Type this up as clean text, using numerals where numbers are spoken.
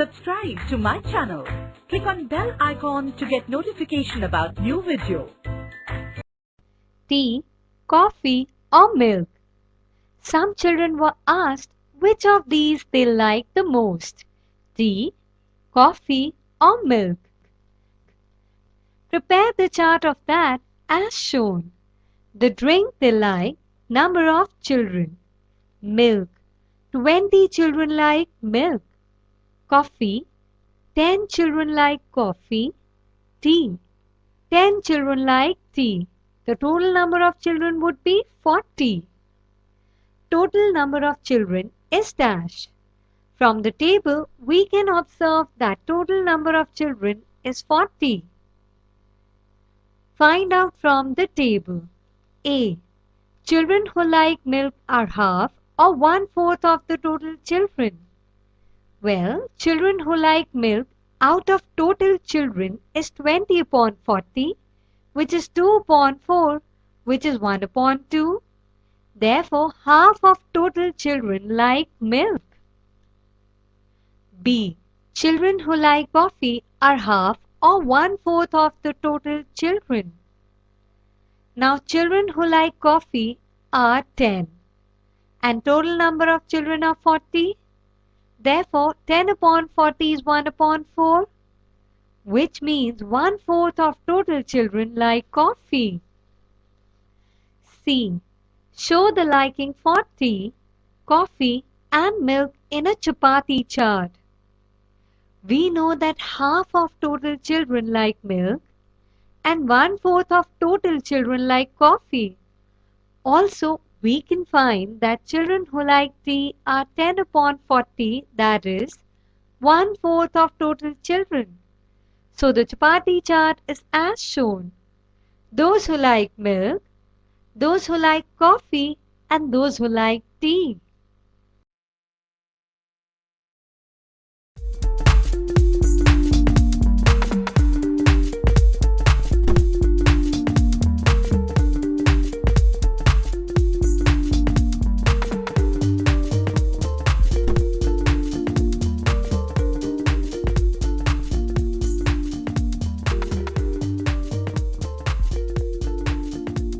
Subscribe to my channel. Click on bell icon to get notification about new video. Tea, coffee or milk? Some children were asked which of these they like the most, tea, coffee or milk. Prepare the chart of that as shown. The drink they like, number of children. Milk, 20 children like milk. Coffee, 10 children like coffee. Tea, 10 children like tea. The total number of children would be 40. Total number of children is dash. From the table, we can observe that total number of children is 40. Find out from the table. A. Children who like milk are half or 1/4 of the total children. Well, children who like milk out of total children is 20 upon 40, which is 2 upon 4, which is 1 upon 2. Therefore, half of total children like milk. B. Children who like coffee are half or 1/4 of the total children. Now, children who like coffee are 10 and total number of children are 40. Therefore, 10 upon 40 is 1 upon 4, which means 1/4 of total children like coffee. C. Show the liking for tea, coffee and milk in a chapati chart. We know that half of total children like milk and 1/4 of total children like coffee. Also, we can find that children who like tea are 10 upon 40, that is 1/4 of total children. So the chapati chart is as shown. Those who like milk, those who like coffee and those who like tea.